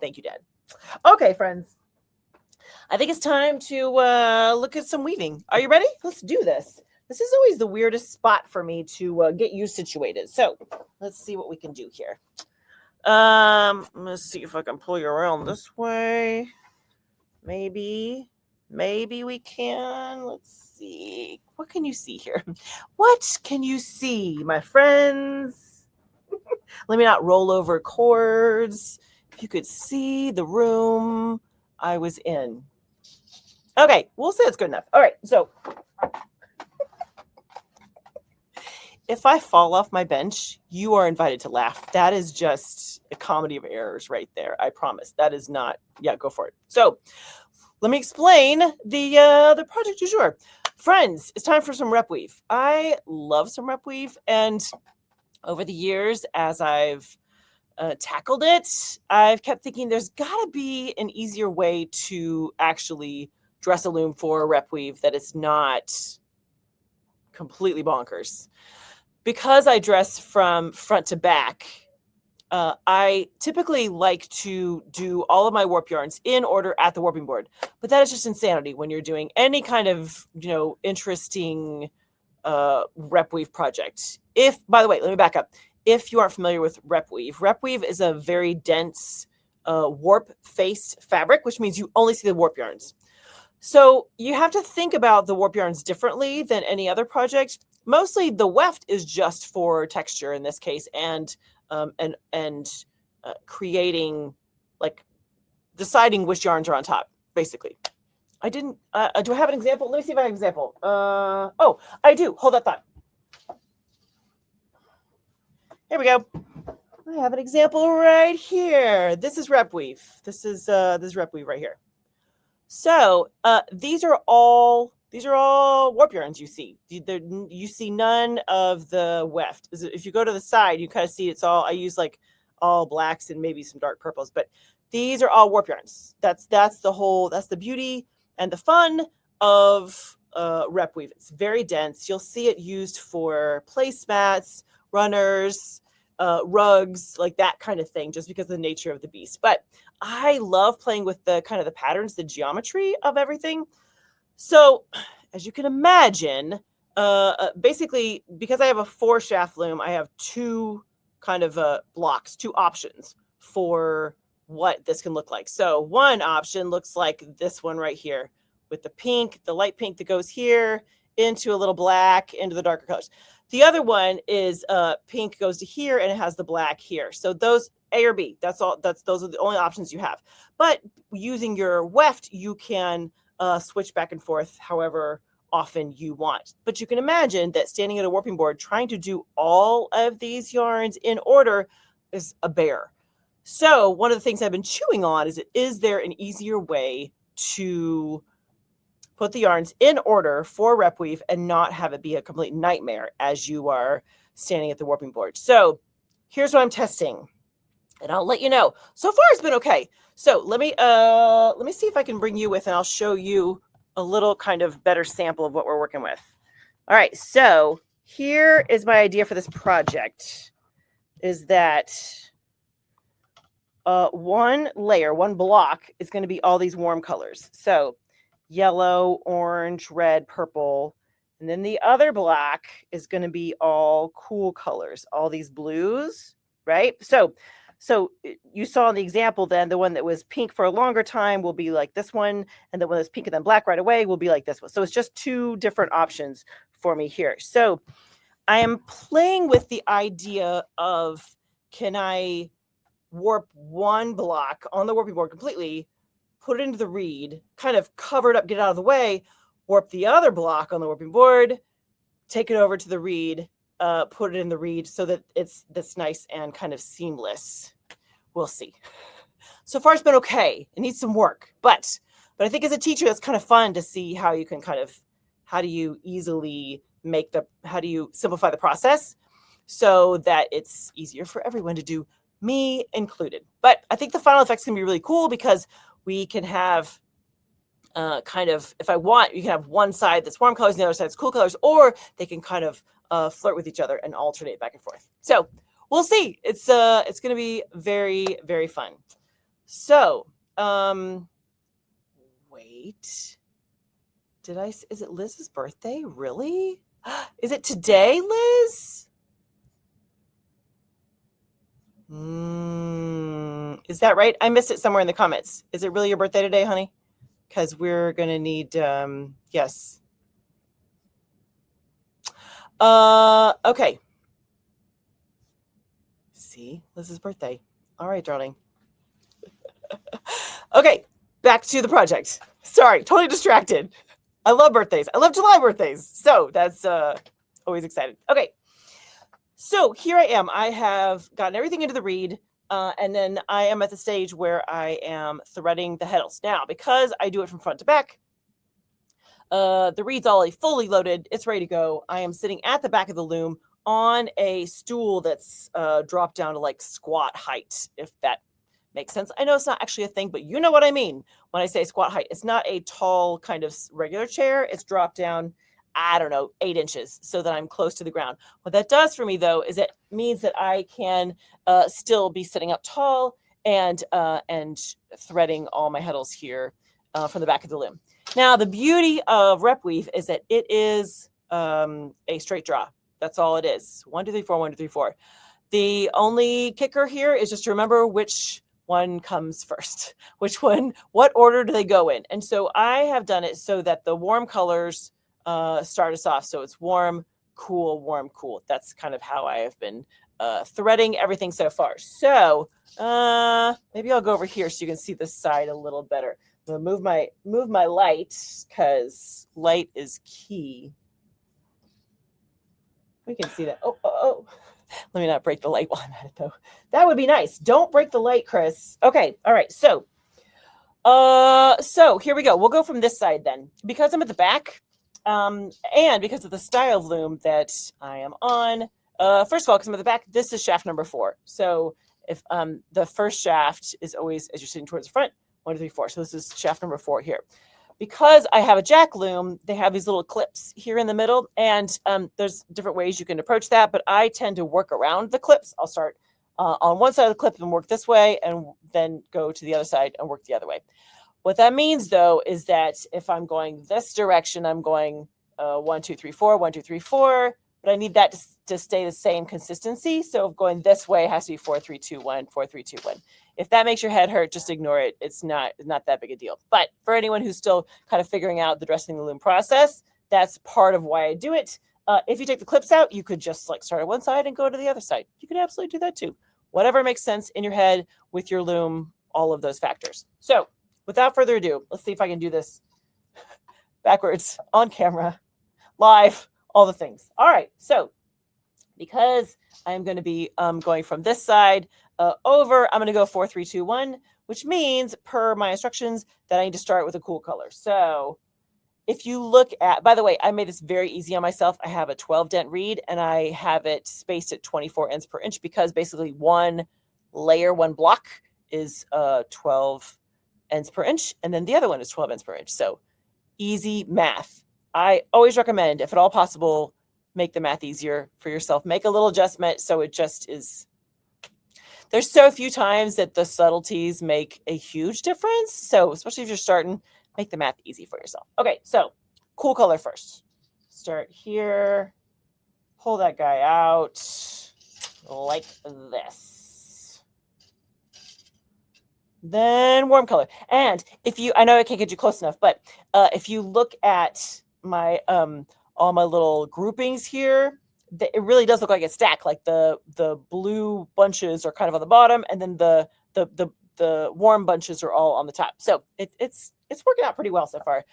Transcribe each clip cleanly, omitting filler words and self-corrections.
Thank you, Dad. Okay, friends. I think it's time to look at some weaving. Are you ready? Let's do this. This is always the weirdest spot for me to get you situated. So let's see what we can do here. Let's see if I can pull you around this way. Maybe we can. Let's see. What can you see here? What can you see, my friends? Let me not roll over cords. If you could see the room I was in. Okay, we'll say it's good enough. All right, so if I fall off my bench, you are invited to laugh. That is just a comedy of errors right there. I promise. That is not. Yeah, go for it. So let me explain the project du jour. Friends, it's time for some rep weave. I love some rep weave, and over the years, as I've tackled it, I've kept thinking there's got to be an easier way to actually dress a loom for a rep weave that it's not completely bonkers. Because I dress from front to back, I typically like to do all of my warp yarns in order at the warping board. But that is just insanity when you're doing any kind of, interesting rep weave project. By the way, let me back up. If you aren't familiar with rep weave is a very dense warp-faced fabric, which means you only see the warp yarns. So you have to think about the warp yarns differently than any other project. Mostly the weft is just for texture in this case, and creating, like, deciding which yarns are on top, basically. I didn't. Do I have an example? Let me see if I have an example. Oh, I do. Hold that thought. Here we go. I have an example right here. This is rep weave. This is rep weave right here. So these are all warp yarns you see. You see none of the weft. If you go to the side, you kind of see it's all. I use like all blacks and maybe some dark purples, but these are all warp yarns. That's the beauty and the fun of rep weave. It's very dense. You'll see it used for placemats, runners, rugs, like that kind of thing, just because of the nature of the beast. But I love playing with the kind of the patterns, the geometry of everything. So as you can imagine, basically, because I have a 4-shaft loom, I have two kind of blocks, two options for what this can look like. So one option looks like this one right here with the light pink that goes here into a little black, into the darker colors. The other one is pink goes to here and it has the black here. So those A or B, those are the only options you have. But using your weft, you can switch back and forth however often you want. But you can imagine that standing at a warping board, trying to do all of these yarns in order is a bear. So one of the things I've been chewing on is there an easier way to put the yarns in order for rep weave and not have it be a complete nightmare as you are standing at the warping board. So here's what I'm testing, and I'll let you know. So far, it's been okay. So let me see if I can bring you with, and I'll show you a little kind of better sample of what we're working with. All right, so here is my idea for this project, is that one block is going to be all these warm colors. So yellow, orange, red, purple. And then the other block is going to be all cool colors, all these blues, right? So you saw in the example then, the one that was pink for a longer time will be like this one, and the one that's pink and then black right away will be like this one. So it's just two different options for me here. So I am playing with the idea of, can I warp one block on the warping board completely, put it into the reed, kind of cover it up, get it out of the way, warp the other block on the warping board, take it over to the reed, put it in the reed so that it's this nice and kind of seamless. We'll see. So far, it's been okay. It needs some work, but I think as a teacher, that's kind of fun to see how you can how do you simplify the process so that it's easier for everyone to do, me included. But I think the final effect's gonna be really cool because we can have if I want, you can have one side that's warm colors and the other side that's cool colors, or they can kind of flirt with each other and alternate back and forth. So we'll see. It's going to be very, very fun. So, wait. Is it Liz's birthday? Really? Is it today, Liz? Is that right? I missed it somewhere in the comments. Is it really your birthday today, honey? Because we're going to need, yes. Okay. See, Liz's birthday. All right, darling. Okay, back to the project. Sorry, totally distracted. I love birthdays. I love July birthdays. So that's always excited. Okay. So here I am. I have gotten everything into the reed. And then I am at the stage where I am threading the heddles. Now, because I do it from front to back, the reed's already fully loaded. It's ready to go. I am sitting at the back of the loom on a stool that's dropped down to like squat height, if that makes sense. I know it's not actually a thing, but you know what I mean when I say squat height. It's not a tall kind of regular chair. It's dropped down, I don't know, 8 inches so that I'm close to the ground. What that does for me, though, is it means that I can still be sitting up tall and threading all my heddles here from the back of the loom. Now, the beauty of rep weave is that it is a straight draw. That's all it is. 1, 2, 3, 4, 1, 2, 3, 4. The only kicker here is just to remember which one comes first, what order do they go in? And so I have done it so that the warm colors start us off. So it's warm, cool. That's kind of how I have been threading everything so far. So maybe I'll go over here so you can see the side a little better. I'm gonna move my light because light is key. We can see that. Oh. Let me not break the light while I'm at it, though. That would be nice. Don't break the light, Chris. Okay. All right. So here we go. We'll go from this side then. Because I'm at the back, and because of the style of loom that I am on, first of all, because I'm at the back, this is shaft number 4. So if the first shaft is always as you're sitting towards the front, 1, 2, 3, 4. So this is shaft number 4 here. Because I have a jack loom, they have these little clips here in the middle, and there's different ways you can approach that, but I tend to work around the clips. I'll start on one side of the clip and work this way, and then go to the other side and work the other way. What that means, though, is that if I'm going this direction, I'm going 1, 2, 3, 4, 1, 2, 3, 4, but I need that to stay the same consistency. So going this way has to be 4, 3, 2, 1, 4, 3, 2, 1. If that makes your head hurt, just ignore it. It's not that big a deal. But for anyone who's still kind of figuring out the dressing the loom process, that's part of why I do it. If you take the clips out, you could just like start at one side and go to the other side. You could absolutely do that too. Whatever makes sense in your head with your loom, all of those factors. So without further ado, let's see if I can do this backwards on camera, live, all the things. All right. So because I'm going to be going from this side over, I'm going to go 4, 3, 2, 1, which means per my instructions that I need to start with a cool color. So if you look at, by the way, I made this very easy on myself. I have a 12 dent reed and I have it spaced at 24 ends per inch because basically one layer, one block is 12 ends per inch. And then the other one is 12 ends per inch. So easy math. I always recommend, if at all possible, make the math easier for yourself. Make a little adjustment so it just is. There's so few times that the subtleties make a huge difference. So especially if you're starting, make the math easy for yourself. Okay, so cool color first. Start here. Pull that guy out like this. Then warm color. And if you, I know I can't get you close enough, but if you look at my all my little groupings here, it really does look like it's stacked. Like the blue bunches are kind of on the bottom, and then the warm bunches are all on the top. So it's working out pretty well so far.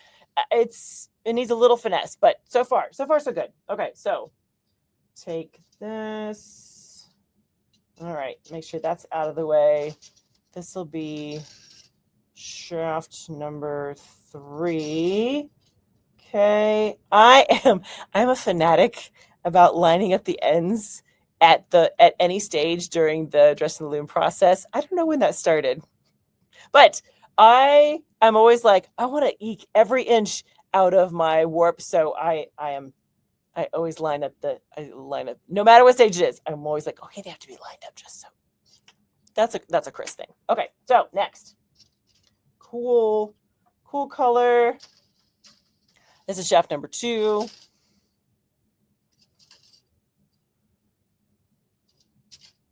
It needs a little finesse, but so far so good. Okay, so take this. All right, make sure that's out of the way. This will be shaft number 3. Okay, I'm a fanatic about lining up the ends at any stage during the dressing the loom process. I don't know when that started, but I'm always like, I want to eke every inch out of my warp. So I always line up no matter what stage it is. I'm always like, okay, they have to be lined up just so. That's a Chris thing. Okay, so next. Cool color. This is shaft number 2.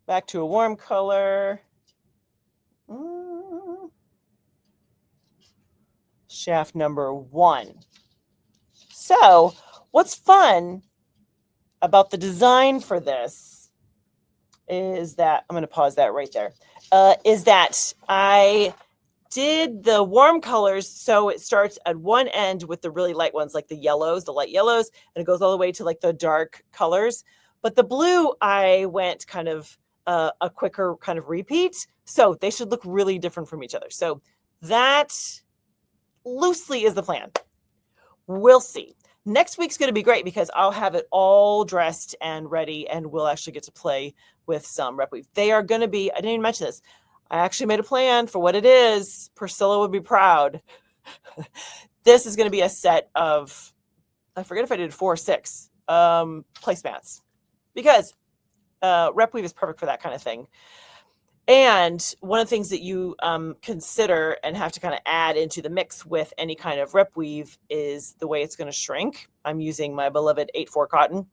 Back to a warm color. Shaft number 1. So what's fun about the design for this is that, I'm going to pause that right there, is that I did the warm colors so it starts at one end with the really light ones, like the yellows, the light yellows, and it goes all the way to like the dark colors. But the blue, I went kind of a quicker kind of repeat. So they should look really different from each other. So that loosely is the plan. We'll see. Next week's going to be great because I'll have it all dressed and ready, and we'll actually get to play with some rep weave. They are going to be, I didn't even mention this, I actually made a plan for what it is. Priscilla would be proud. This is going to be a set of, I forget if I did 4 or 6 placemats, because rep weave is perfect for that kind of thing. And one of the things that you consider and have to kind of add into the mix with any kind of rep weave is the way it's going to shrink. I'm using my beloved 8/4 cotton,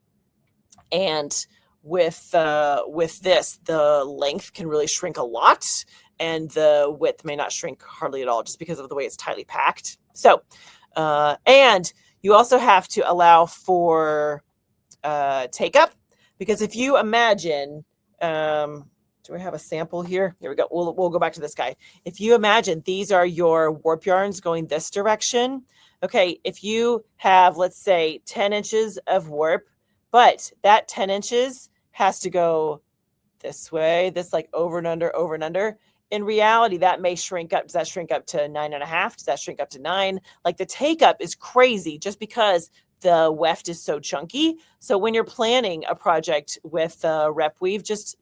and with this, the length can really shrink a lot, and the width may not shrink hardly at all, just because of the way it's tightly packed. So, and you also have to allow for take up, because if you imagine. Do I have a sample here? Here we go. We'll go back to this guy. If you imagine these are your warp yarns going this direction. Okay, if you have, let's say, 10 inches of warp, but that 10 inches has to go this way, this like over and under, over and under. In reality, that may shrink up. Does that shrink up to 9.5? Does that shrink up to 9? Like the take up is crazy just because the weft is so chunky. So when you're planning a project with rep weave, just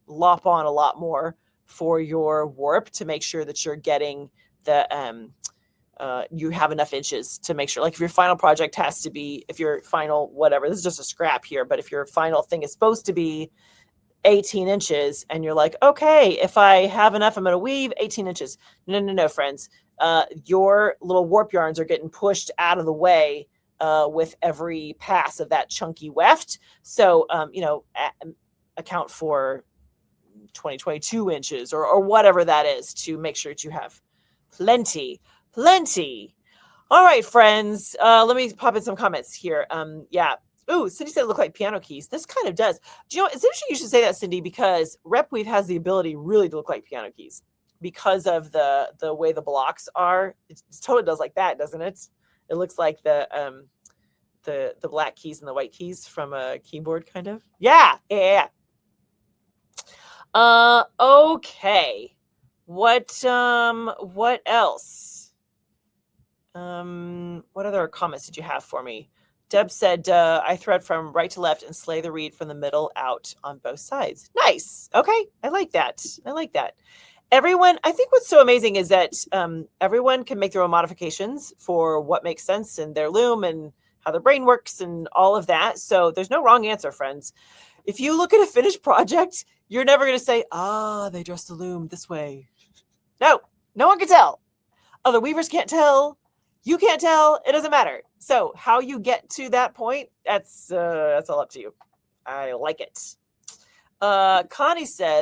lop on a lot more for your warp to make sure that you're getting the you have enough inches to make sure, like if your final project has to be, if your final whatever, this is just a scrap here, but if your final thing is supposed to be 18 inches and you're like, okay, if I have enough, I'm going to weave 18 inches. No, friends. Your little warp yarns are getting pushed out of the way with every pass of that chunky weft. So, account for 22 inches or whatever that is to make sure that you have plenty. All right, friends, let me pop in some comments here. Yeah. Ooh, Cindy said it looked like piano keys. This kind of does. Do you know, it's interesting you should say that, Cindy, because rep weave has the ability really to look like piano keys because of the way the blocks are. It totally does like that, doesn't it? It looks like the black keys and the white keys from a keyboard, kind of. Yeah. Okay. What else? What other comments did you have for me? Deb said, I thread from right to left and slay the reed from the middle out on both sides. Nice. Okay. I like that. Everyone, I think what's so amazing is that everyone can make their own modifications for what makes sense in their loom and how their brain works and all of that. So there's no wrong answer, friends. If you look at a finished project, you're never going to say, they dressed the loom this way. No one can tell. Other weavers can't tell. You can't tell. It doesn't matter. So how you get to that point, that's all up to you. I like it. Connie says,